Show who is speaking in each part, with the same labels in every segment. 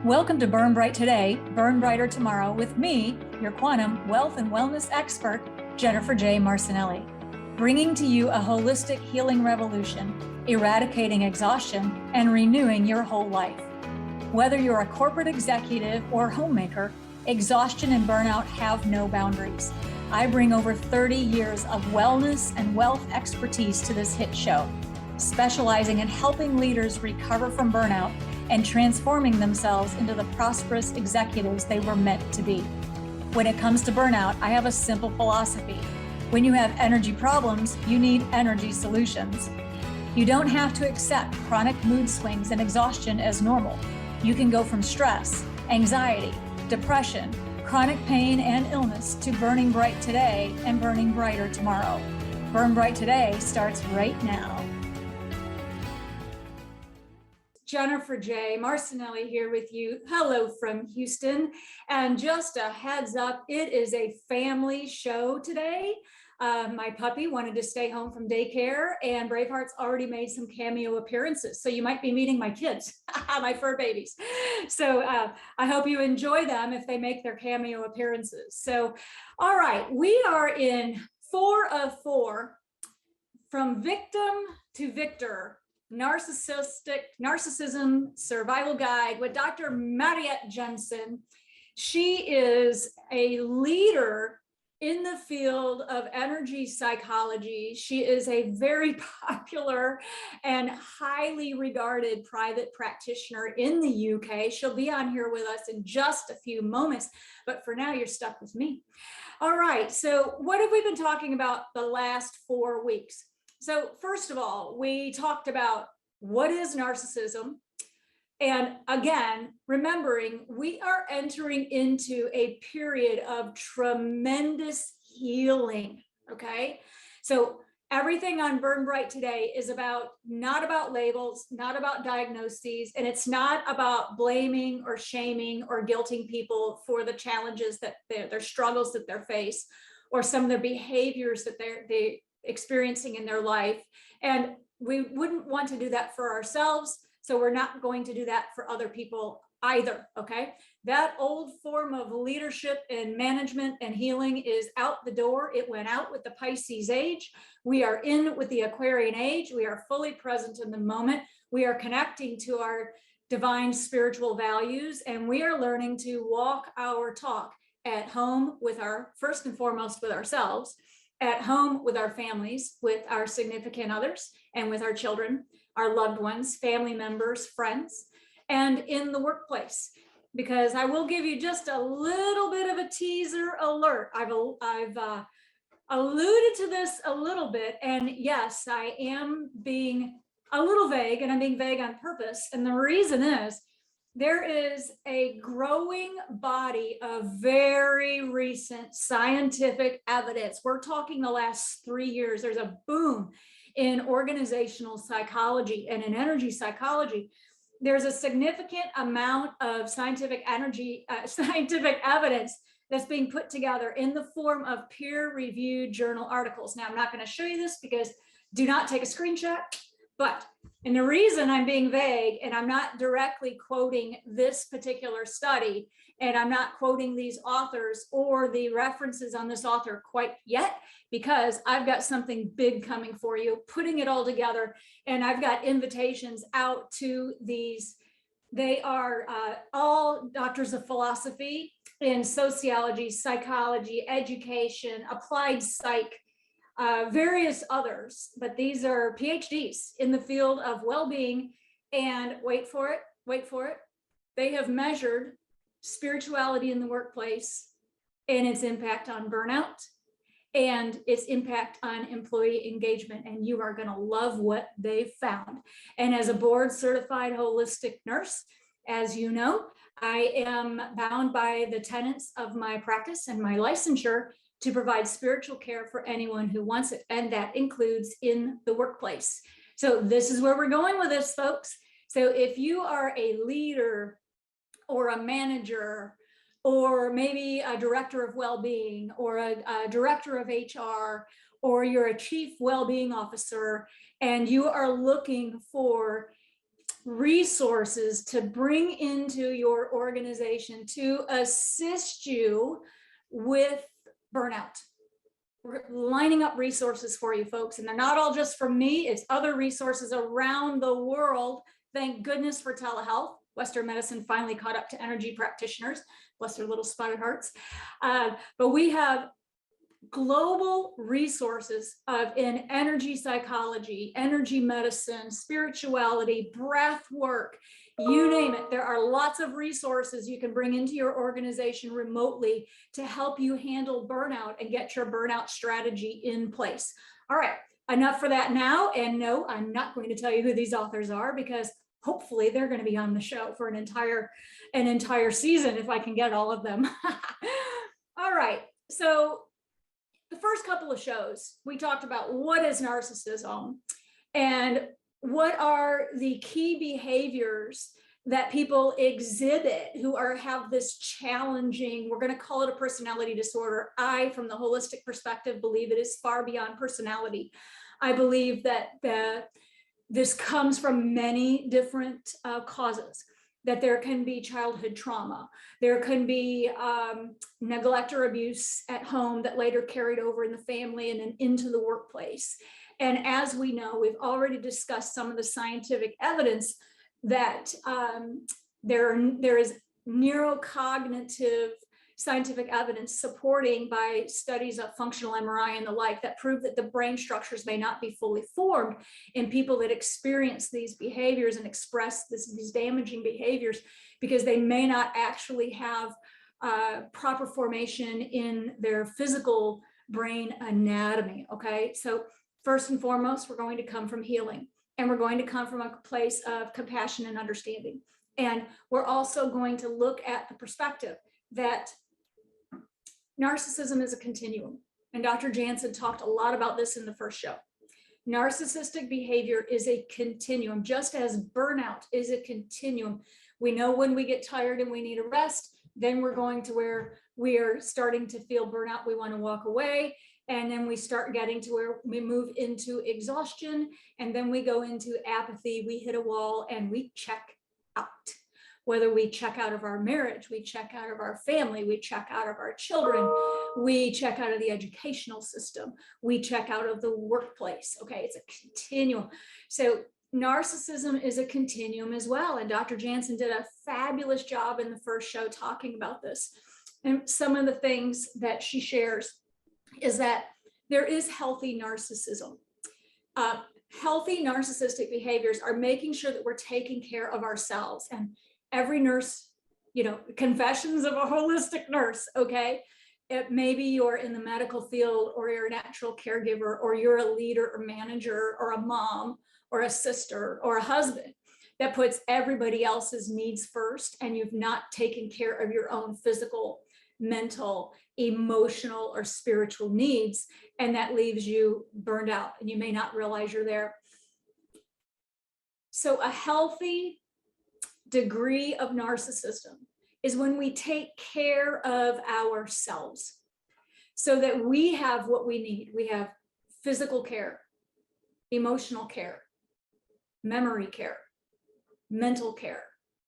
Speaker 1: Welcome to Burn Bright Today, Burn Brighter Tomorrow with me, your quantum wealth and wellness expert, Jennifer J. Marcinelli, bringing to you a holistic healing revolution, eradicating exhaustion and renewing your whole life. Whether you're a corporate executive or homemaker, exhaustion and burnout have no boundaries. I bring over 30 years of wellness and wealth expertise to this hit show, specializing in helping leaders recover from burnout and transforming themselves into the prosperous executives they were meant to be. When it comes to burnout, I have a simple philosophy. When you have energy problems, you need energy solutions. You don't have to accept chronic mood swings and exhaustion as normal. You can go from stress, anxiety, depression, chronic pain and illness to burning bright today and burning brighter tomorrow. Burn Bright Today starts right now. Jennifer J. Marcinelli here with you. Hello from Houston. And just a heads up, it is a family show today. My puppy wanted to stay home from daycare, and Braveheart's already made some cameo appearances. So you might be meeting my kids, my fur babies. So I hope you enjoy them if they make their cameo appearances. So, all right, we are in 4 of 4, from victim to victor. Narcissism Survival Guide with Dr. Mariette Jensen. She is a leader in the field of energy psychology. She is a very popular and highly regarded private practitioner in the UK. She'll be on here with us in just a few moments, but for now you're stuck with me. All right, so what have we been talking about the last 4 weeks? So first of all, we talked about what is narcissism. And again, remembering we are entering into a period of tremendous healing, okay? So everything on Burn Bright Today is not about labels, not about diagnoses, and it's not about blaming or shaming or guilting people for the challenges that their struggles that they're faced, or some of their behaviors that they're experiencing in their life. And we wouldn't want to do that for ourselves, so we're not going to do that for other people either, okay? That old form of leadership and management and healing is out the door. It went out with the Pisces age. We are in with the Aquarian age. We are fully present in the moment. We are connecting to our divine spiritual values, and we are learning to walk our talk at home first and foremost with ourselves, at home with our families, with our significant others, and with our children, our loved ones, family members, friends, and in the workplace. Because I will give you just a little bit of a teaser alert. I've alluded to this a little bit, and yes, I am being a little vague, and I'm being vague on purpose. And the reason is, there is a growing body of very recent scientific evidence. We're talking the last 3 years. There's a boom in organizational psychology and in energy psychology. There's a significant amount of scientific evidence that's being put together in the form of peer-reviewed journal articles. Now, I'm not going to show you this because do not take a screenshot. And the reason I'm being vague, and I'm not directly quoting this particular study, and I'm not quoting these authors or the references on this author quite yet, because I've got something big coming for you, putting it all together, and I've got invitations out to these. They are all doctors of philosophy in sociology, psychology, education, applied psych, various others, but these are PhDs in the field of well-being. And wait for it, they have measured spirituality in the workplace and its impact on burnout and its impact on employee engagement. And you are going to love what they found. And as a board certified holistic nurse, as you know, I am bound by the tenets of my practice and my licensure to provide spiritual care for anyone who wants it. And that includes in the workplace. So this is where we're going with this, folks. So if you are a leader or a manager or maybe a director of well-being, or a director of HR, or you're a chief well-being officer, and you are looking for resources to bring into your organization to assist you with burnout. We're lining up resources for you folks, and they're not all just from me, it's other resources around the world. Thank goodness for telehealth. Western medicine finally caught up to energy practitioners, bless their little spotted hearts. But we have global resources in energy psychology, energy medicine, spirituality, breath work, you name it. There are lots of resources you can bring into your organization remotely to help you handle burnout and get your burnout strategy in place. All right, enough for that now. And no, I'm not going to tell you who these authors are, because hopefully they're going to be on the show for an entire season if I can get all of them. All right, so the first couple of shows, we talked about what is narcissism and what are the key behaviors that people exhibit who have this challenging, we're going to call it a personality disorder. I, from the holistic perspective, believe it is far beyond personality. I believe that this comes from many different causes, that there can be childhood trauma, there can be neglect or abuse at home that later carried over in the family and then into the workplace. And as we know, we've already discussed some of the scientific evidence that there is neurocognitive scientific evidence supporting by studies of functional MRI and the like that prove that the brain structures may not be fully formed in people that experience these behaviors and express these damaging behaviors, because they may not actually have proper formation in their physical brain anatomy. Okay, so first and foremost, we're going to come from healing, and we're going to come from a place of compassion and understanding. And we're also going to look at the perspective that narcissism is a continuum. And Dr. Jansen talked a lot about this in the first show. Narcissistic behavior is a continuum, just as burnout is a continuum. We know when we get tired and we need a rest, then we're going to where we are starting to feel burnout, we want to walk away. And then we start getting to where we move into exhaustion, and then we go into apathy, we hit a wall and we check out. Whether we check out of our marriage, we check out of our family, we check out of our children, we check out of the educational system, we check out of the workplace. Okay, it's a continuum. So narcissism is a continuum as well. And Dr. Jansen did a fabulous job in the first show talking about this. And some of the things that she shares is that there is healthy narcissism. Healthy narcissistic behaviors are making sure that we're taking care of ourselves. And every nurse, confessions of a holistic nurse, okay? Maybe you're in the medical field, or you're a natural caregiver, or you're a leader or manager or a mom or a sister or a husband that puts everybody else's needs first, and you've not taken care of your own physical, mental, emotional, or spiritual needs, and that leaves you burned out and you may not realize you're there. So a healthy degree of narcissism is when we take care of ourselves so that we have what we need. We have physical care, emotional care, memory care, mental care,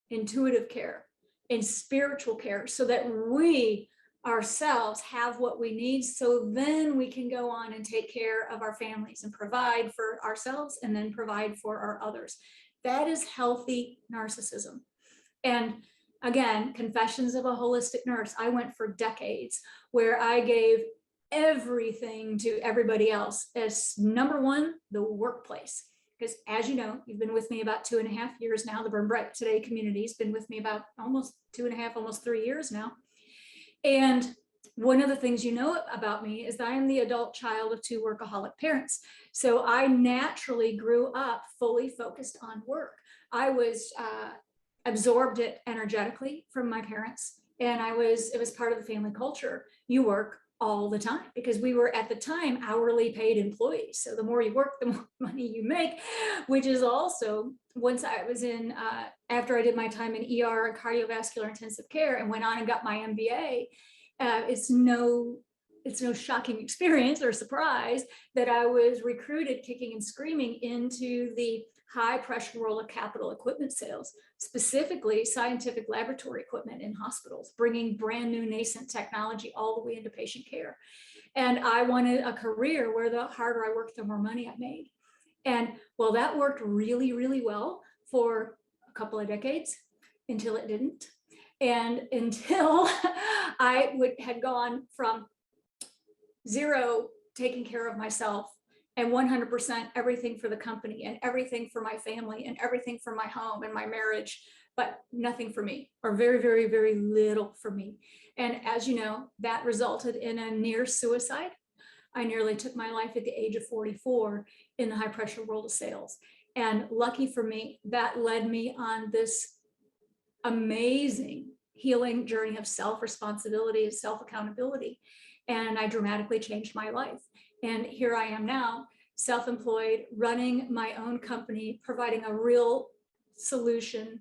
Speaker 1: intuitive care, and spiritual care, so that we ourselves have what we need, so then we can go on and take care of our families and provide for ourselves and then provide for our others. That is healthy narcissism. And again, confessions of a holistic nurse. I went for decades where I gave everything to everybody else as number one, the workplace. Because as you know, you've been with me about 2.5 years now. The Burn Bright Today community has been with me about almost 2.5, almost 3 years now. And one of the things you know about me is that I am the adult child of 2 workaholic parents. So I naturally grew up fully focused on work. I was absorbed it energetically from my parents. And it was part of the family culture. You work all the time, because we were at the time hourly paid employees. So the more you work, the more money you make, which is also once I was in, after I did my time in ER and cardiovascular intensive care and went on and got my MBA, it's no shocking experience or surprise that I was recruited kicking and screaming into the high pressure world of capital equipment sales, specifically scientific laboratory equipment in hospitals, bringing brand new nascent technology all the way into patient care. And I wanted a career where the harder I worked, the more money I made. And well, that worked really, really well for a couple of decades until it didn't. And until had gone from zero taking care of myself and 100% everything for the company and everything for my family and everything for my home and my marriage, but nothing for me, or very, very, very little for me. And as you know, that resulted in a near suicide. I nearly took my life at the age of 44 in the high pressure world of sales. And lucky for me, that led me on this amazing healing journey of self-responsibility, self-accountability. And I dramatically changed my life. And here I am now, self-employed, running my own company, providing a real solution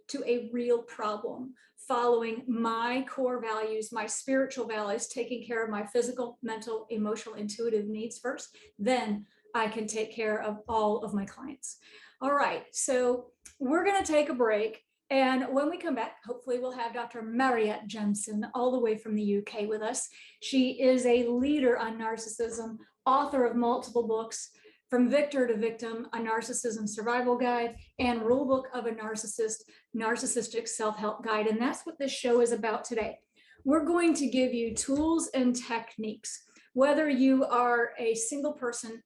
Speaker 1: to a real problem, following my core values, my spiritual values, taking care of my physical, mental, emotional, intuitive needs first, then I can take care of all of my clients. All right, so we're going to take a break. And when we come back, hopefully we'll have Dr. Mariette Jensen all the way from the UK with us. She is a leader on narcissism, author of multiple books, From Victor to Victim, A Narcissism Survival Guide, and Rulebook of a Narcissist, Narcissistic Self-Help Guide. And that's what this show is about today. We're going to give you tools and techniques, whether you are a single person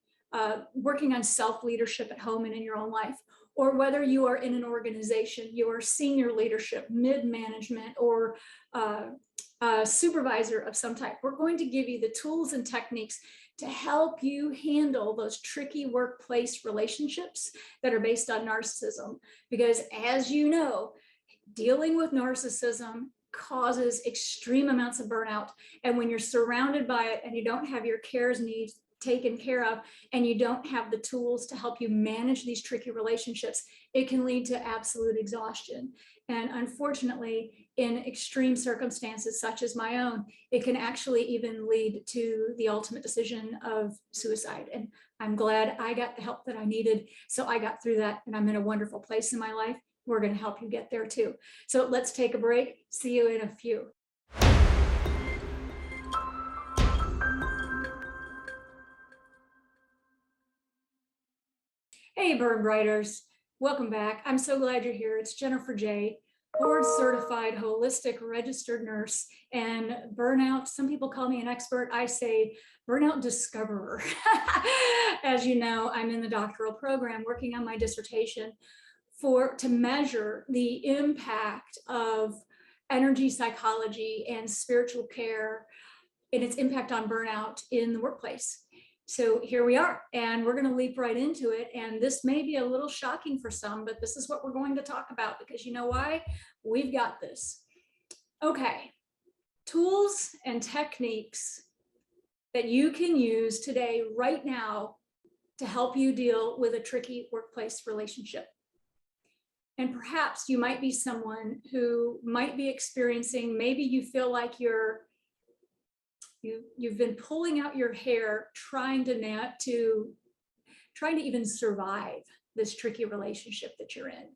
Speaker 1: working on self-leadership at home and in your own life, or whether you are in an organization, you are senior leadership, mid-management, or supervisor of some type. We're going to give you the tools and techniques to help you handle those tricky workplace relationships that are based on narcissism. Because as you know, dealing with narcissism causes extreme amounts of burnout. And when you're surrounded by it and you don't have your cares needs taken care of, and you don't have the tools to help you manage these tricky relationships, it can lead to absolute exhaustion. And unfortunately, in extreme circumstances such as my own, it can actually even lead to the ultimate decision of suicide. And I'm glad I got the help that I needed. So I got through that, and I'm in a wonderful place in my life. We're going to help you get there too. So let's take a break. See you in a few. Hey, Burn Writers, welcome back. I'm so glad you're here. It's Jennifer J., board certified holistic registered nurse and burnout. Some people call me an expert. I say burnout discoverer. As you know, I'm in the doctoral program working on my dissertation to measure the impact of energy psychology and spiritual care and its impact on burnout in the workplace. So here we are, and we're going to leap right into it. And this may be a little shocking for some, but this is what we're going to talk about, because you know why? We've got this. Okay, tools and techniques that you can use today, right now, to help you deal with a tricky workplace relationship. And perhaps you might be someone who might be experiencing, maybe you feel like you've been pulling out your hair trying to even survive this tricky relationship that you're in.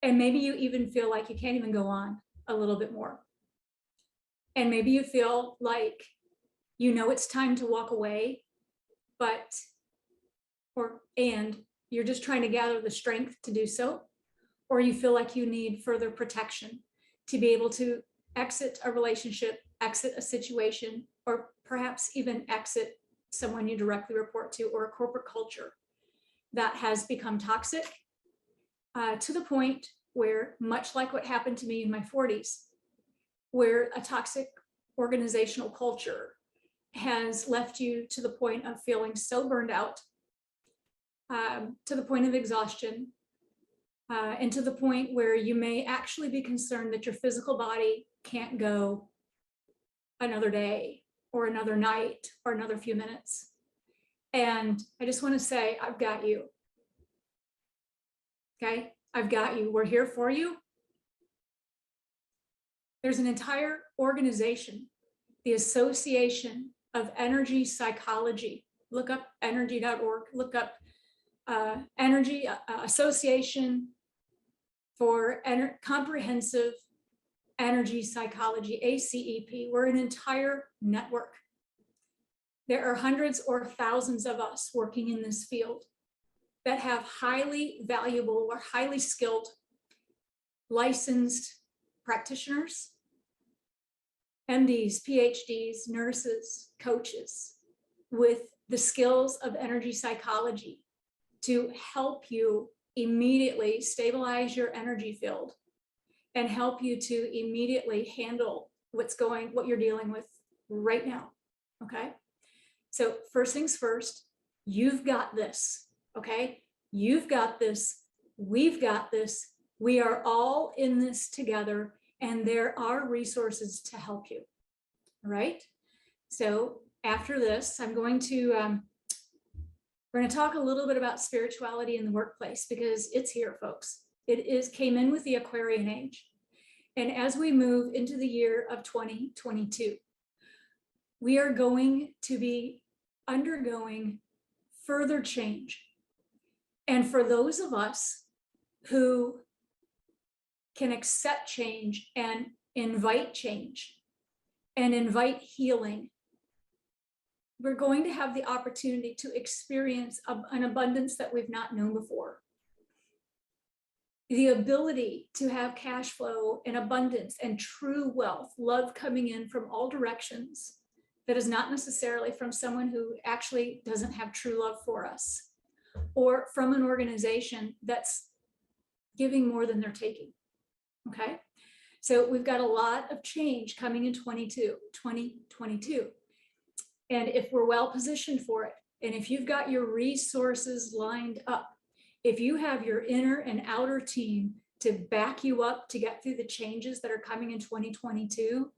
Speaker 1: And maybe you even feel like you can't even go on a little bit more. And maybe you feel like you know it's time to walk away, and you're just trying to gather the strength to do so, or you feel like you need further protection to be able to exit a relationship, exit a situation, or perhaps even exit someone you directly report to, or a corporate culture that has become toxic to the point where, much like what happened to me in my 40s, where a toxic organizational culture has left you to the point of feeling so burned out, to the point of exhaustion, and to the point where you may actually be concerned that your physical body can't go another day or another night or another few minutes. And I just want to say, I've got you. Okay, I've got you. We're here for you. There's an entire organization, the Association of Energy Psychology. Look up energy.org, look up Energy Association for Comprehensive Energy Psychology, ACEP. We're an entire network. There are hundreds or thousands of us working in this field that have highly valuable or highly skilled licensed practitioners, MDs, PhDs, nurses, coaches with the skills of energy psychology to help you immediately stabilize your energy field and help you to immediately handle what you're dealing with right now. Okay. So first things first, you've got this. Okay. You've got this. We've got this. We are all in this together, and there are resources to help you. All right. So after this, we're going to talk a little bit about spirituality in the workplace, because it's here, folks. It came in with the Aquarian age. And as we move into the year of 2022, we are going to be undergoing further change. And for those of us who can accept change and invite change and invite healing, we're going to have the opportunity to experience an abundance that we've not known before. The ability to have cash flow and abundance and true wealth, love coming in from all directions, that is not necessarily from someone who actually doesn't have true love for us, or from an organization that's giving more than they're taking. Okay. So we've got a lot of change coming in 2022. And if we're well positioned for it, and if you've got your resources lined up, if you have your inner and outer team to back you up to get through the changes that are coming in 2022,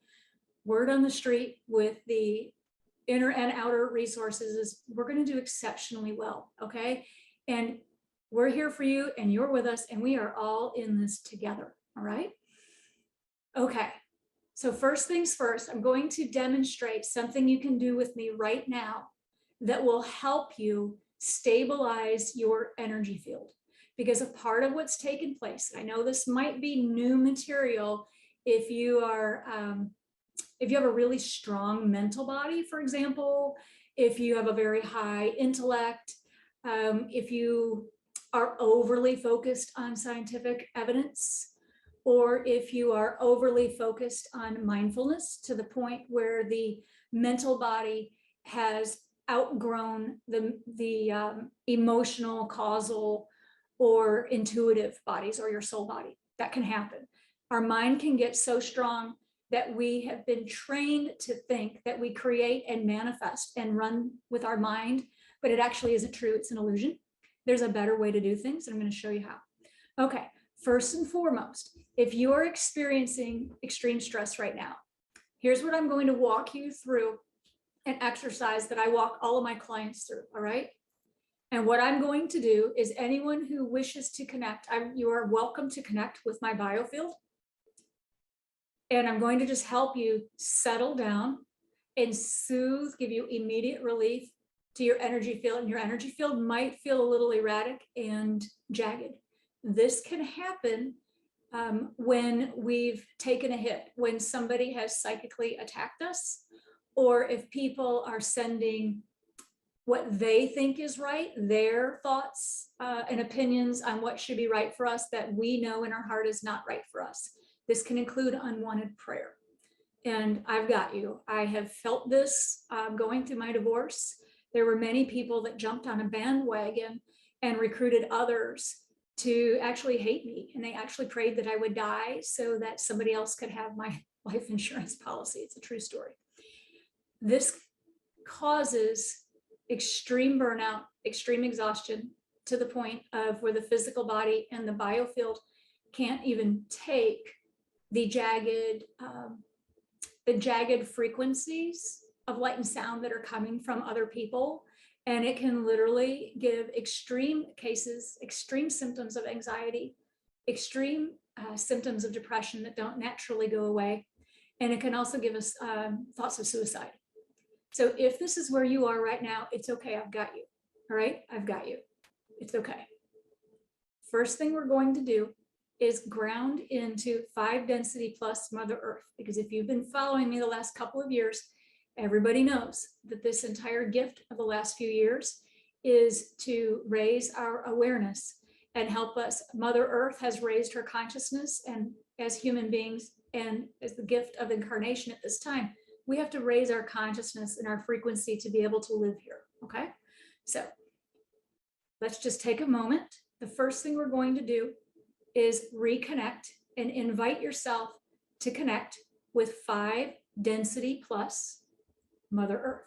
Speaker 1: word on the street with the inner and outer resources is we're going to do exceptionally well. Okay. And we're here for you, and you're with us, and we are all in this together. All right. Okay. So first things first, I'm going to demonstrate something you can do with me right now that will help you stabilize your energy field. Because a part of what's taken place, I know this might be new material if you have a really strong mental body, for example, if you have a very high intellect, if you are overly focused on scientific evidence, or if you are overly focused on mindfulness to the point where the mental body has outgrown the emotional, causal, or intuitive bodies, or your soul body. That can happen. Our mind can get so strong that we have been trained to think that we create and manifest and run with our mind, but it actually isn't true. It's an illusion. There's a better way to do things, and I'm going to show you how. Okay. First and foremost, if you are experiencing extreme stress right now, here's what I'm going to walk you through, an exercise that I walk all of my clients through. All right. And what I'm going to do is, anyone who wishes to connect, you are welcome to connect with my biofield. And I'm going to just help you settle down and soothe, give you immediate relief to your energy field. And your energy field might feel a little erratic and jagged. This can happen when we've taken a hit, when somebody has psychically attacked us, or if people are sending what they think is right, their thoughts and opinions on what should be right for us that we know in our heart is not right for us. This can include unwanted prayer. And I've got you. I have felt this going through my divorce. There were many people that jumped on a bandwagon and recruited others to actually hate me. And they actually prayed that I would die so that somebody else could have my life insurance policy. It's a true story. This causes extreme burnout, extreme exhaustion, to the point of where the physical body and the biofield can't even take the jagged frequencies of light and sound that are coming from other people. And it can literally give extreme cases, extreme symptoms of anxiety, extreme symptoms of depression that don't naturally go away. And it can also give us thoughts of suicide. So if this is where you are right now, it's okay. I've got you. All right. I've got you. It's okay. First thing we're going to do is ground into 5 density plus Mother Earth. Because if you've been following me the last couple of years, everybody knows that this entire gift of the last few years is to raise our awareness and help us. Mother Earth has raised her consciousness, and as human beings and as the gift of incarnation at this time, we have to raise our consciousness and our frequency to be able to live here. Okay, so let's just take a moment. The first thing we're going to do is reconnect and invite yourself to connect with 5 density plus Mother Earth.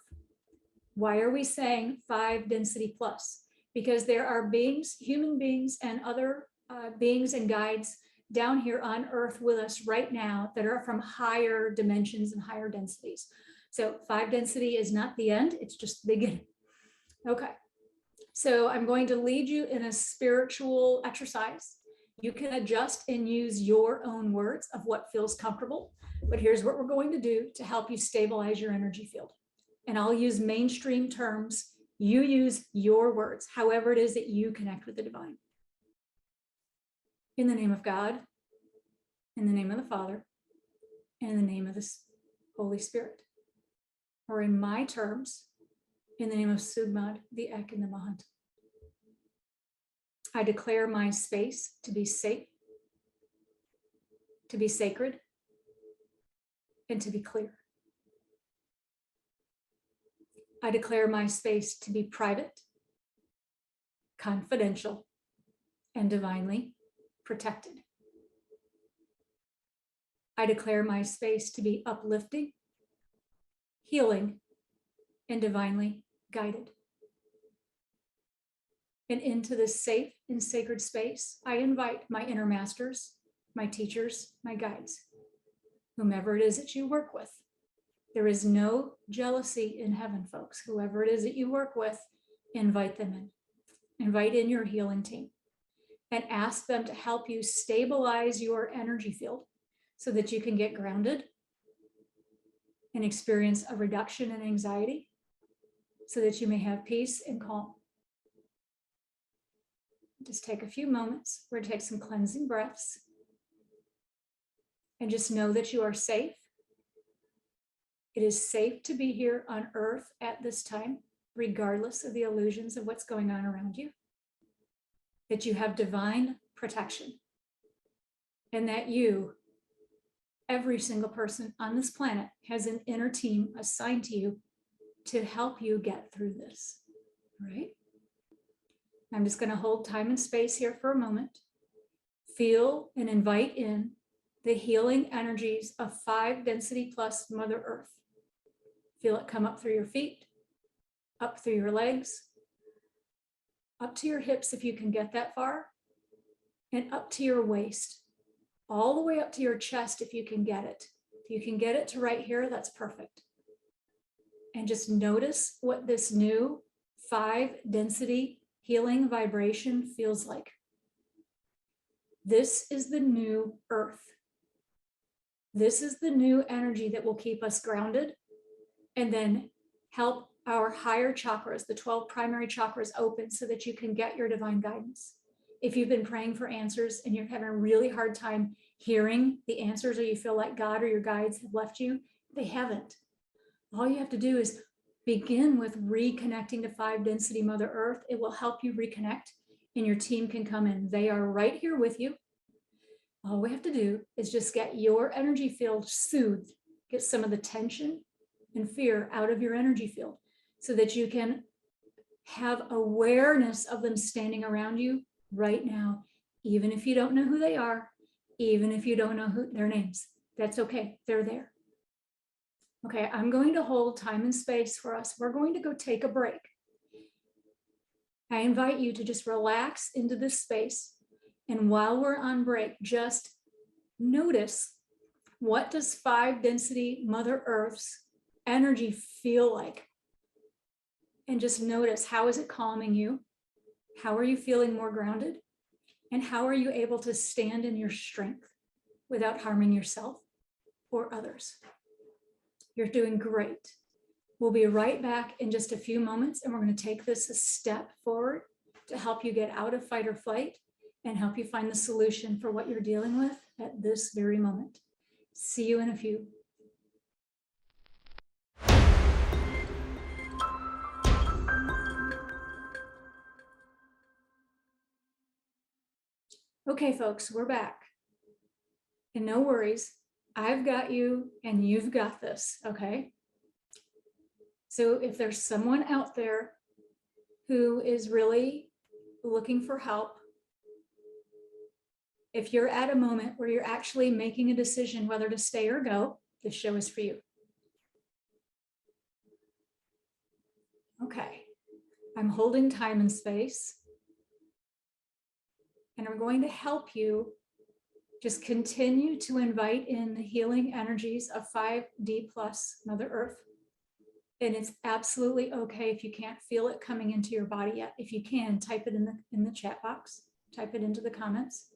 Speaker 1: Why are we saying 5 density plus? Because there are beings, human beings, and other beings and guides down here on Earth with us right now that are from higher dimensions and higher densities. So 5 density is not the end, it's just the beginning. Okay, so I'm going to lead you in a spiritual exercise. You can adjust and use your own words of what feels comfortable, but here's what we're going to do to help you stabilize your energy field. And I'll use mainstream terms. You use your words, however it is that you connect with the divine. In the name of God, in the name of the Father, and in the name of the Holy Spirit. Or in my terms, in the name of Sugmad, the Ek, and the Mahant. I declare my space to be safe, to be sacred, and to be clear. I declare my space to be private, confidential, and divinely protected. I declare my space to be uplifting, healing, and divinely guided. And into this safe and sacred space, I invite my inner masters, my teachers, my guides, whomever it is that you work with. There is no jealousy in heaven, folks. Whoever it is that you work with, invite them in. Invite in your healing team and ask them to help you stabilize your energy field so that you can get grounded and experience a reduction in anxiety so that you may have peace and calm. Just take a few moments. We're going to take some cleansing breaths and just know that you are safe. It is safe to be here on Earth at this time, regardless of the illusions of what's going on around you. That you have divine protection. And that you, every single person on this planet, has an inner team assigned to you to help you get through this. Right? I'm just going to hold time and space here for a moment. Feel and invite in the healing energies of 5 density plus Mother Earth. Feel it come up through your feet, up through your legs, up to your hips if you can get that far, and up to your waist, all the way up to your chest if you can get it. If you can get it to right here, that's perfect. And just notice what this new 5 density healing vibration feels like. This is the new Earth. This is the new energy that will keep us grounded and then help our higher chakras, the 12 primary chakras, open so that you can get your divine guidance. If you've been praying for answers and you're having a really hard time hearing the answers, or you feel like God or your guides have left you, they haven't. All you have to do is begin with reconnecting to 5 density Mother Earth. It will help you reconnect and your team can come in. They are right here with you. All we have to do is just get your energy field soothed, get some of the tension and fear out of your energy field so that you can have awareness of them standing around you right now, even if you don't know who they are, even if you don't know their names. That's okay, they're there. Okay, I'm going to hold time and space for us. We're going to go take a break. I invite you to just relax into this space. And while we're on break, just notice, what does 5 density Mother Earth's energy feel like? and just notice, how is it calming you? How are you feeling more grounded? And how are you able to stand in your strength without harming yourself or others? You're doing great. We'll be right back in just a few moments, and we're going to take this a step forward to help you get out of fight or flight and help you find the solution for what you're dealing with at this very moment. See you in a few. Okay, folks, we're back. And no worries, I've got you and you've got this, okay? So if there's someone out there who is really looking for help, if you're at a moment where you're actually making a decision whether to stay or go, this show is for you. Okay, I'm holding time and space, and I'm going to help you just continue to invite in the healing energies of 5D plus Mother Earth. And it's absolutely okay if you can't feel it coming into your body yet. If you can, type it in the chat box, type it into the comments.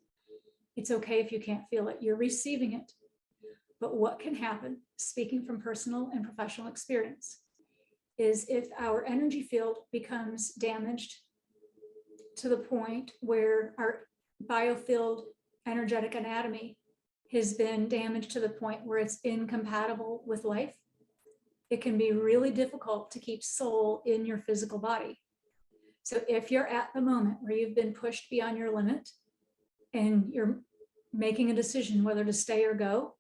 Speaker 1: It's okay if you can't feel it, you're receiving it. But what can happen, speaking from personal and professional experience, is if our energy field becomes damaged to the point where our biofield energetic anatomy has been damaged to the point where it's incompatible with life, it can be really difficult to keep soul in your physical body. So if you're at the moment where you've been pushed beyond your limit and you're making a decision whether to stay or go,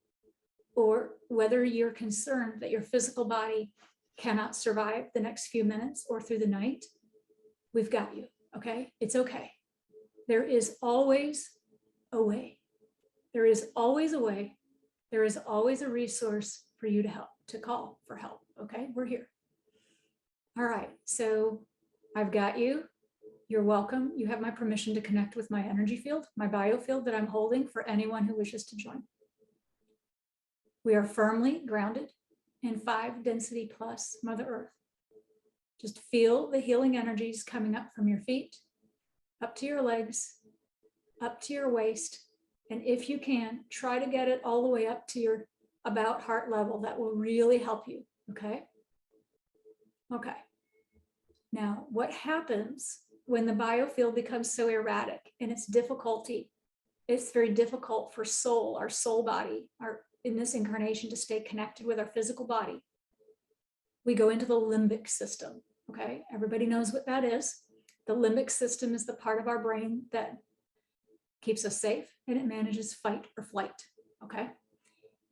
Speaker 1: or whether you're concerned that your physical body cannot survive the next few minutes or through the night, we've got you, okay? It's okay. There is always a way. There is always a way. There is always a resource for you to help, to call for help, okay? We're here. All right, so I've got you. You're welcome. You have my permission to connect with my energy field, my biofield that I'm holding for anyone who wishes to join. We are firmly grounded in 5 density plus Mother Earth. Just feel the healing energies coming up from your feet, up to your legs, up to your waist. And if you can, try to get it all the way up to your about heart level. That will really help you, okay? Okay. Now, what happens when the biofield becomes so erratic and it's very difficult for soul, our soul body, in this incarnation, to stay connected with our physical body. We go into the limbic system, okay? Everybody knows what that is. The limbic system is the part of our brain that keeps us safe and it manages fight or flight, okay?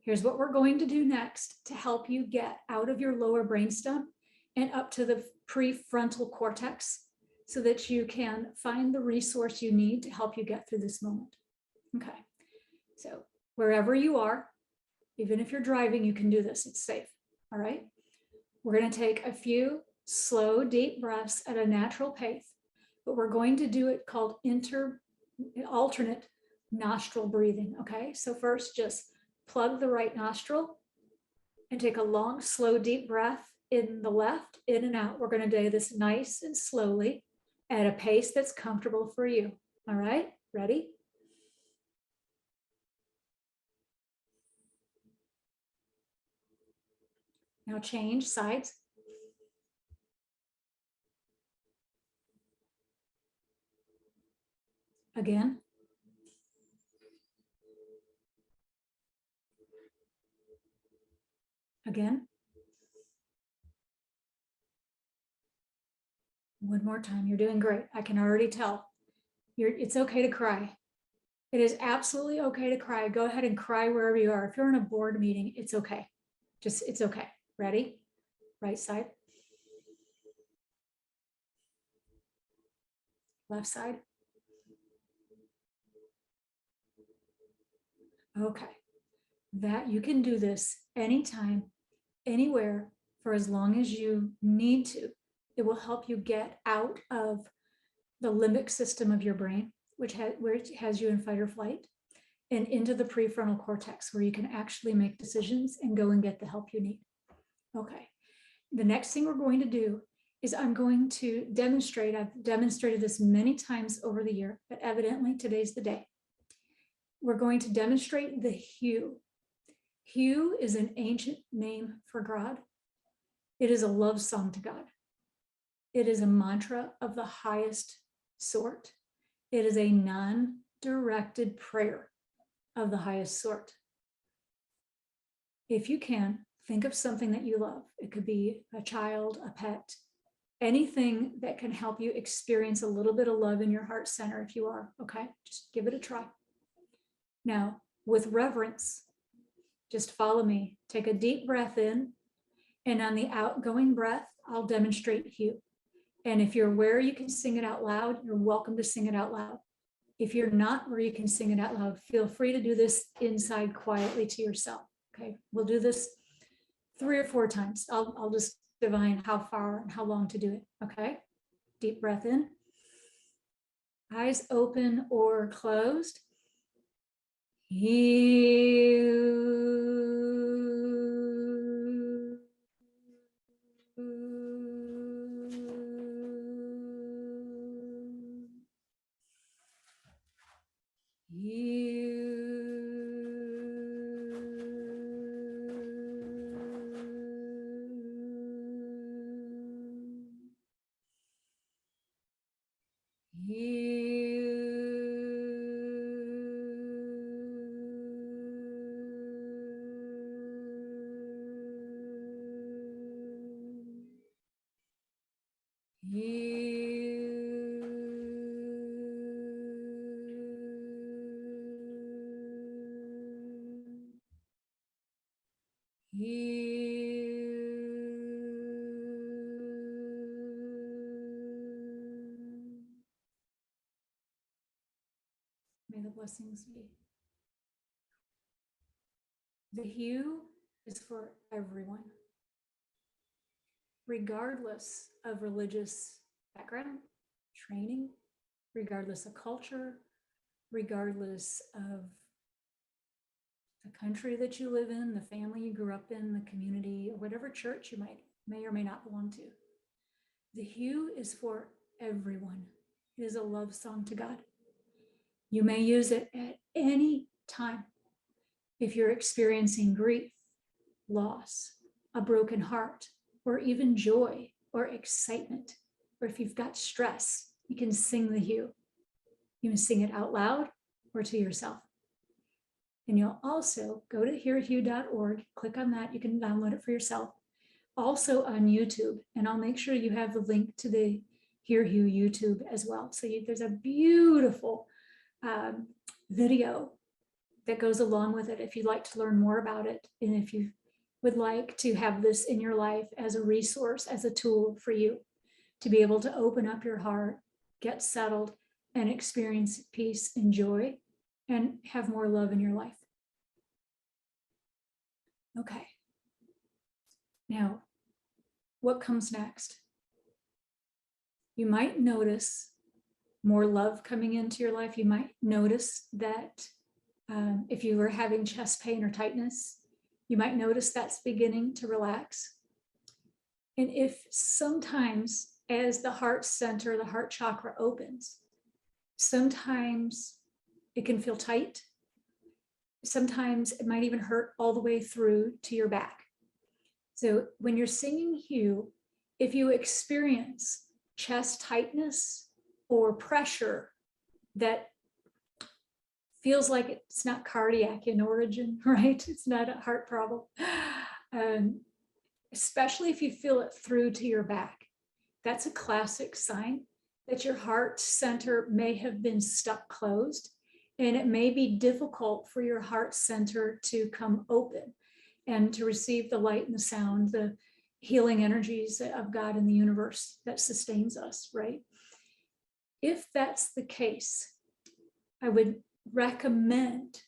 Speaker 1: Here's what we're going to do next to help you get out of your lower brainstem and up to the prefrontal cortex so that you can find the resource you need to help you get through this moment. Okay, so wherever you are, even if you're driving, you can do this, it's safe, all right? We're gonna take a few slow, deep breaths at a natural pace, but we're going to do it called alternate nostril breathing, okay? So first, just plug the right nostril and take a long, slow, deep breath in the left, in and out. We're gonna do this nice and slowly at a pace that's comfortable for you, all right? Ready? Now change sides. Again. Again. One more time. You're doing great. I can already tell. It's okay to cry. It is absolutely okay to cry. Go ahead and cry wherever you are. If you're in a board meeting, it's okay. It's okay. Ready? Right side. Left side. Okay. That you can do this anytime, anywhere, for as long as you need to. It will help you get out of the limbic system of your brain, where it has you in fight or flight, and into the prefrontal cortex, where you can actually make decisions and go and get the help you need. Okay. The next thing we're going to do is I'm going to demonstrate, I've demonstrated this many times over the year, but evidently today's the day. We're going to demonstrate the HU. HU is an ancient name for God. It is a love song to God. It is a mantra of the highest sort. It is a non-directed prayer of the highest sort. If you can, think of something that you love. It could be a child, a pet, anything that can help you experience a little bit of love in your heart center if you are, okay? Just give it a try. Now, with reverence, just follow me. Take a deep breath in, and on the outgoing breath, I'll demonstrate HU. And if you're where you can sing it out loud, you're welcome to sing it out loud. If you're not where you can sing it out loud, feel free to do this inside quietly to yourself. Okay, we'll do this 3 or 4 times. I'll just divine how far and how long to do it. Okay, deep breath in. Eyes open or closed. May the blessings be. The HU is for everyone, regardless of religious background, training, regardless of culture, regardless of the country that you live in, the family you grew up in, the community, or whatever church you may or may not belong to. The HU is for everyone. It is a love song to God. You may use it at any time. If you're experiencing grief, loss, a broken heart, or even joy or excitement, or if you've got stress, you can sing the HU. You can sing it out loud or to yourself. And you'll also go to hearhu.org, click on that, you can download it for yourself. Also on YouTube, and I'll make sure you have the link to the Hear HU YouTube as well. So there's a beautiful video that goes along with it if you'd like to learn more about it, and if you would like to have this in your life as a resource, as a tool for you to be able to open up your heart, get settled, and experience peace and joy, and have more love in your life. Okay. Now, what comes next? You might notice more love coming into your life. You might notice that if you were having chest pain or tightness, you might notice that's beginning to relax. And if sometimes as the heart center, the heart chakra opens, sometimes it can feel tight. Sometimes it might even hurt all the way through to your back. So when you're singing HU, if you experience chest tightness or pressure that feels like it's not cardiac in origin, right? It's not a heart problem. Especially if you feel it through to your back. That's a classic sign that your heart center may have been stuck closed, and it may be difficult for your heart center to come open and to receive the light and the sound, the healing energies of God in the universe that sustains us, right? If that's the case, I would recommend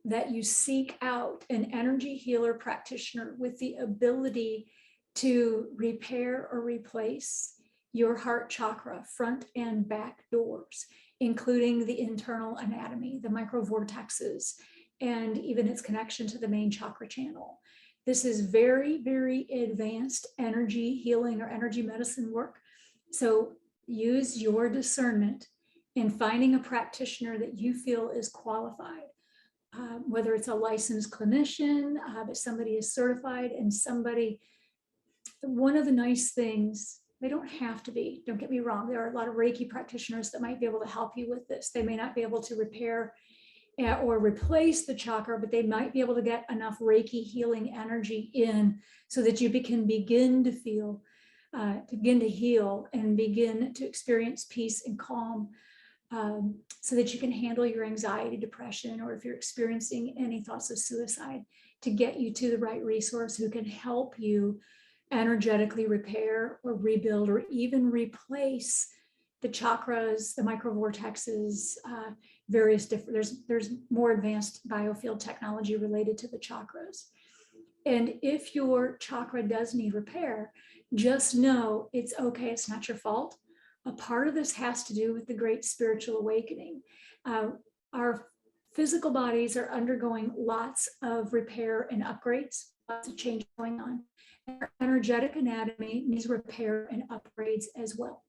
Speaker 1: that you seek out an energy healer practitioner with the ability to repair or replace your heart chakra, front and back doors, including the internal anatomy, the microvortexes, and even its connection to the main chakra channel. This is very, very advanced energy healing or energy medicine work So use your discernment in finding a practitioner that you feel is qualified, whether it's a licensed clinician, but somebody is certified, and somebody, one of the nice things, they don't have to be, don't get me wrong, there are a lot of Reiki practitioners that might be able to help you with this. They may not be able to repair or replace the chakra, but they might be able to get enough Reiki healing energy in so that you can begin to feel, begin to heal and begin to experience peace and calm, so that you can handle your anxiety, depression, or if you're experiencing any thoughts of suicide, to get you to the right resource who can help you energetically repair or rebuild or even replace the chakras, the microvortexes, various different, there's more advanced biofield technology related to the chakras. And if your chakra does need repair, just know it's okay, it's not your fault. A part of this has to do with the great spiritual awakening. Our physical bodies are undergoing lots of repair and upgrades, lots of change going on. Our energetic anatomy needs repair and upgrades as well.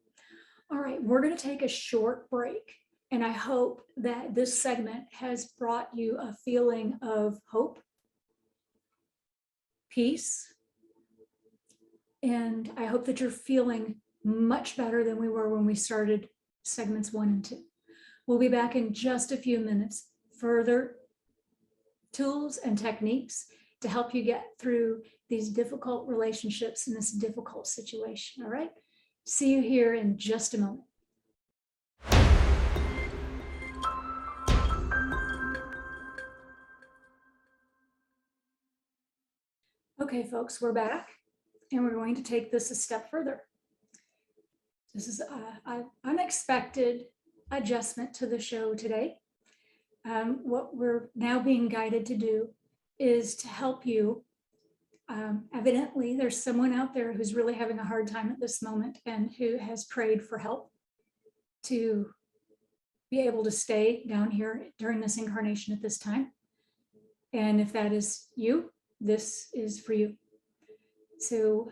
Speaker 1: All right, we're going to take a short break, and I hope that this segment has brought you a feeling of hope, peace, and I hope that you're feeling much better than we were when we started segments 1 and 2. We'll be back in just a few minutes. Further tools and techniques to help you get through these difficult relationships in this difficult situation. All right. See you here in just a moment. Okay, folks, we're back, and we're going to take this a step further. This is an unexpected adjustment to the show today. What we're now being guided to do is to help you. Evidently, there's someone out there who's really having a hard time at this moment and who has prayed for help to be able to stay down here during this incarnation at this time. And if that is you, this is for you. So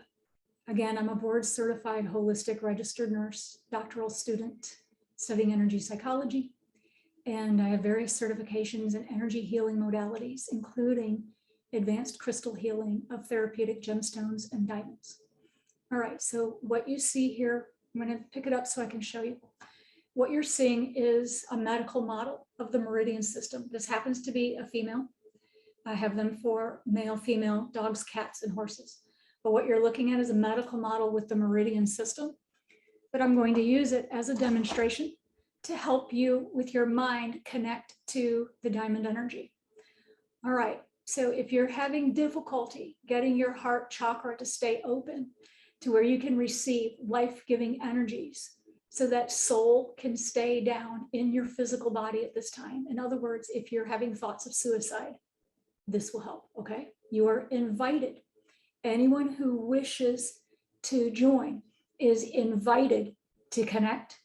Speaker 1: again, I'm a board certified holistic registered nurse, doctoral student studying energy psychology. And I have various certifications in energy healing modalities, including advanced crystal healing of therapeutic gemstones and diamonds. All right, so what you see here, I'm going to pick it up so I can show you. What you're seeing is a medical model of the meridian system. This happens to be a female. I have them for male, female, dogs, cats, and horses. But what you're looking at is a medical model with the meridian system. But I'm going to use it as a demonstration to help you with your mind connect to the diamond energy. All right, so if you're having difficulty getting your heart chakra to stay open to where you can receive life-giving energies so that soul can stay down in your physical body at this time. In other words, if you're having thoughts of suicide, this will help, okay? You are invited. Anyone who wishes to join is invited to connect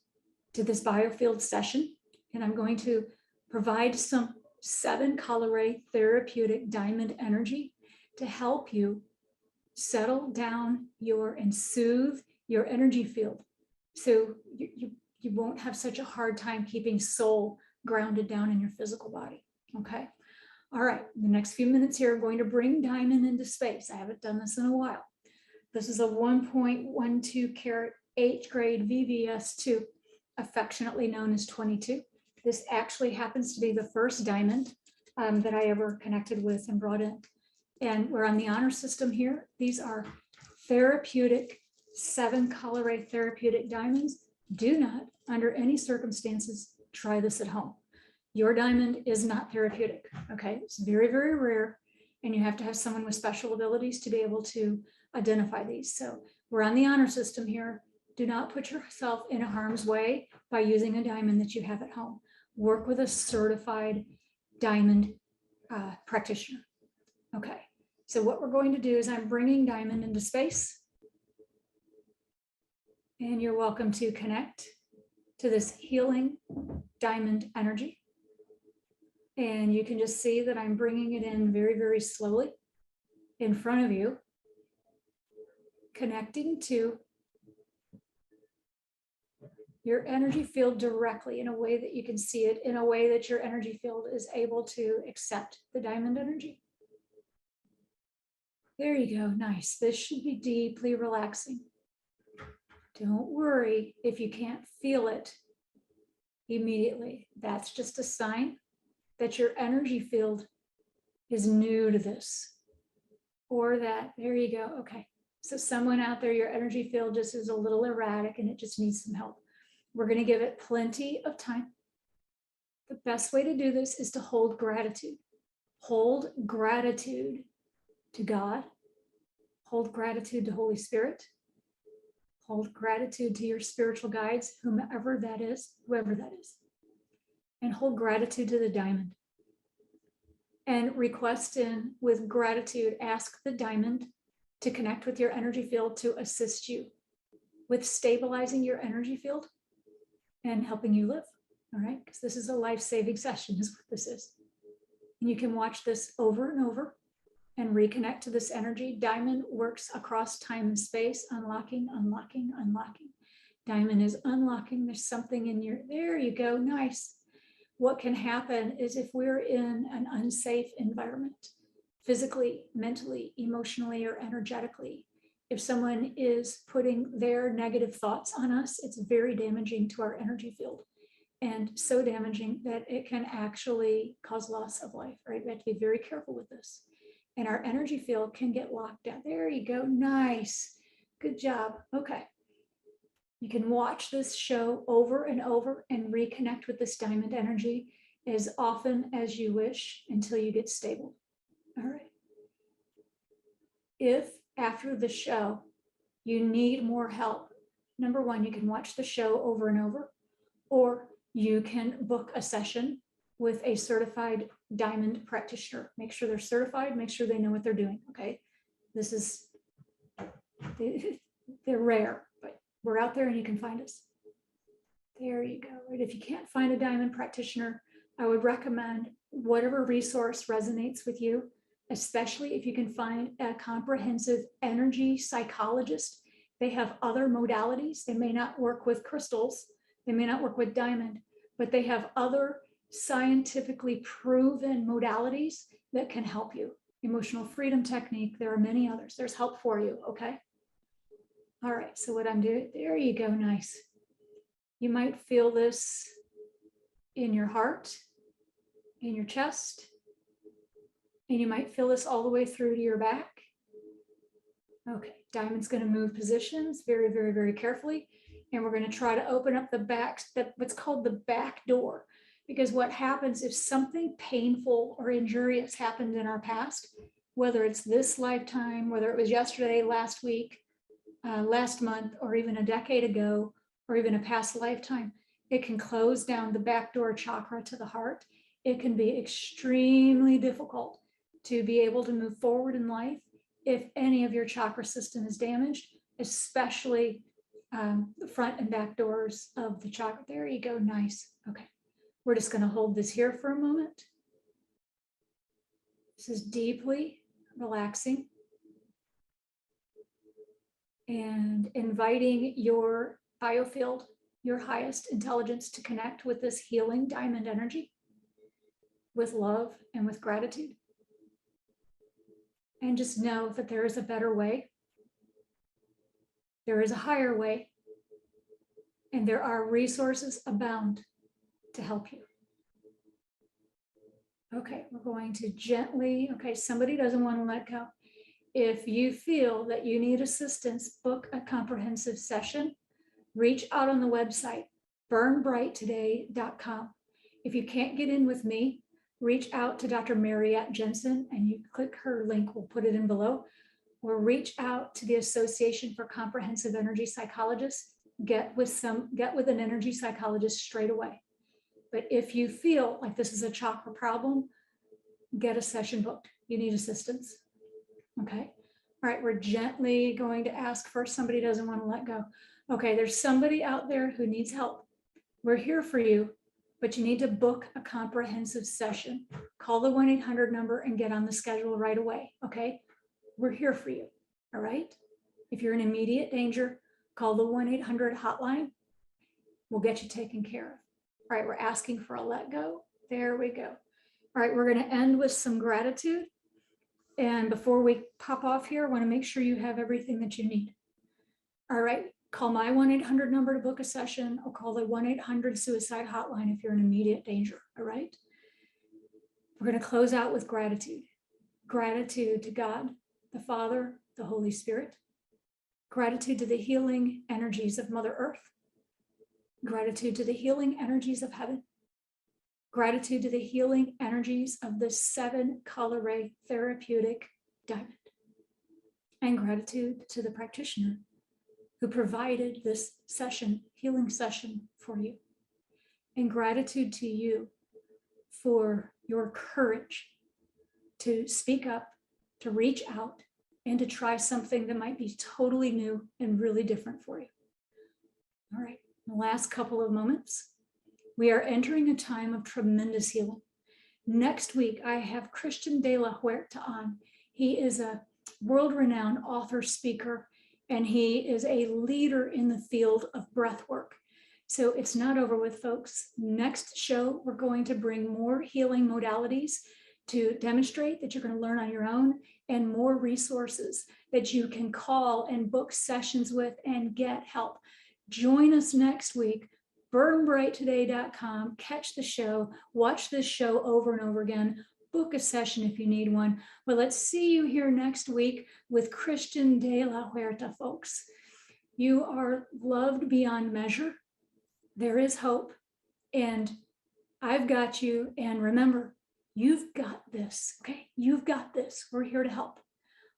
Speaker 1: to this biofield session. And I'm going to provide some 7 Coloray therapeutic diamond energy to help you settle down and soothe your energy field. So you won't have such a hard time keeping soul grounded down in your physical body, okay? All right, the next few minutes here, I'm going to bring diamond into space. I haven't done this in a while. This is a 1.12 carat 8th grade VVS2, affectionately known as 22. This actually happens to be the first diamond that I ever connected with and brought in. And we're on the honor system here. These are therapeutic 7 Coloray therapeutic diamonds. Do not, under any circumstances, try this at home. Your diamond is not therapeutic, okay? It's very, very rare, and you have to have someone with special abilities to be able to identify these. So we're on the honor system here. Do not put yourself in harm's way by using a diamond that you have at home. Work with a certified diamond practitioner. Okay, so what we're going to do is I'm bringing diamond into space, and you're welcome to connect to this healing diamond energy. And you can just see that I'm bringing it in very, very slowly in front of you, connecting to your energy field directly in a way that you can see it, in a way that your energy field is able to accept the diamond energy. There you go. Nice. This should be deeply relaxing. Don't worry if you can't feel it immediately. That's just a sign that your energy field is new to this, or that, there you go. Okay. So someone out there, your energy field just is a little erratic and it just needs some help. We're going to give it plenty of time. The best way to do this is to hold gratitude. Hold gratitude to God. Hold gratitude to Holy Spirit. Hold gratitude to your spiritual guides, whoever that is. And hold gratitude to the diamond. And request in with gratitude, ask the diamond to connect with your energy field to assist you with stabilizing your energy field and helping you live. All right, because this is a life-saving session is what this is. And you can watch this over and over and reconnect to this energy. Diamond works across time and space, unlocking, unlocking, unlocking. Diamond is unlocking. There's something in your, there you go, nice. What can happen is if we're in an unsafe environment, physically, mentally, emotionally, or energetically, if someone is putting their negative thoughts on us, it's very damaging to our energy field, and so damaging that it can actually cause loss of life, right? We have to be very careful with this. And our energy field can get locked down. There you go, nice, good job, okay. You can watch this show over and over and reconnect with this diamond energy as often as you wish until you get stable. All right. If after the show you need more help, number one, you can watch the show over and over, or you can book a session with a certified diamond practitioner. Make sure they're certified, make sure they know what they're doing, okay? This is, they're rare, but we're out there and you can find us. There you go. Right? If you can't find a diamond practitioner, I would recommend whatever resource resonates with you, especially if you can find a comprehensive energy psychologist. They have other modalities. They may not work with crystals. They may not work with diamond, but they have other scientifically proven modalities that can help you. Emotional freedom technique. There are many others. There's help for you. Okay. All right, so what I'm doing, there you go, nice. You might feel this in your heart, in your chest, and you might feel this all the way through to your back. Okay, diamond's gonna move positions very, very, very carefully, and we're gonna try to open up the back, what's called the back door, because what happens if something painful or injurious happened in our past, whether it's this lifetime, whether it was yesterday, last week, last month, or even a decade ago, or even a past lifetime, it can close down the backdoor chakra to the heart. It can be extremely difficult to be able to move forward in life if any of your chakra system is damaged, especially the front and back doors of the chakra. There you go, nice. Okay, we're just gonna hold this here for a moment. This is deeply relaxing. And inviting your biofield, your highest intelligence, to connect with this healing diamond energy with love and with gratitude. And just know that there is a better way. There is a higher way. And there are resources abound to help you. Okay, we're going to gently, okay, somebody doesn't want to let go. If you feel that you need assistance, book a comprehensive session. Reach out on the website, burnbrighttoday.com. If you can't get in with me, reach out to Dr. Mariette Jensen and you click her link, we'll put it in below, or reach out to the Association for Comprehensive Energy Psychologists. Get with an energy psychologist straight away. But if you feel like this is a chakra problem, get a session booked. You need assistance. Okay. All right. We're gently going to ask first. Somebody doesn't want to let go. Okay. There's somebody out there who needs help. We're here for you, but you need to book a comprehensive session. Call the 1-800 number and get on the schedule right away. Okay. We're here for you. All right. If you're in immediate danger, call the 1-800 hotline will get you taken care of. All right, we're asking for a let go. There we go. All right, we're going to end with some gratitude. And before we pop off here, I want to make sure you have everything that you need. All right, call my 1-800 number to book a session, or call the 1-800 suicide hotline if you're in immediate danger. All right. We're going to close out with gratitude. Gratitude to God, the Father, the Holy Spirit. Gratitude to the healing energies of Mother Earth. Gratitude to the healing energies of heaven. Gratitude to the healing energies of the 7-color ray therapeutic diamond. And gratitude to the practitioner who provided this session, healing session for you. And gratitude to you for your courage to speak up, to reach out, and to try something that might be totally new and really different for you. All right, the last couple of moments. We are entering a time of tremendous healing. Next week, I have Christian de la Huerta on. He is a world-renowned author, speaker, and he is a leader in the field of breath work. So it's not over with, folks. Next show, we're going to bring more healing modalities to demonstrate that you're going to learn on your own, and more resources that you can call and book sessions with and get help. Join us next week. burnbrighttoday.com. Catch the show. Watch this show over and over again. Book a session if you need one. Well, let's see you here next week with Christian de la Huerta, folks. You are loved beyond measure. There is hope, and I've got you. And remember, you've got this, okay? You've got this. We're here to help.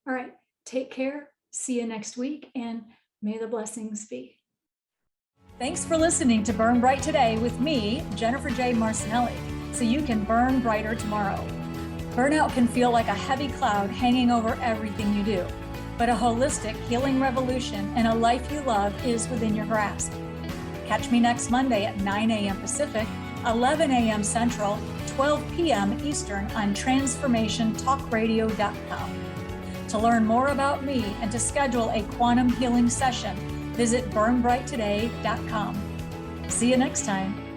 Speaker 1: All right, take care. See you next week, and may the blessings be. Thanks for listening to Burn Bright Today with me, Jennifer J. Marcinelli, so you can burn brighter tomorrow. Burnout can feel like a heavy cloud hanging over everything you do, but a holistic healing revolution and a life you love is within your grasp. Catch me next Monday at 9 a.m. Pacific, 11 a.m. Central, 12 p.m. Eastern on transformationtalkradio.com. To learn more about me and to schedule a quantum healing session, visit burnbrighttoday.com. See you next time.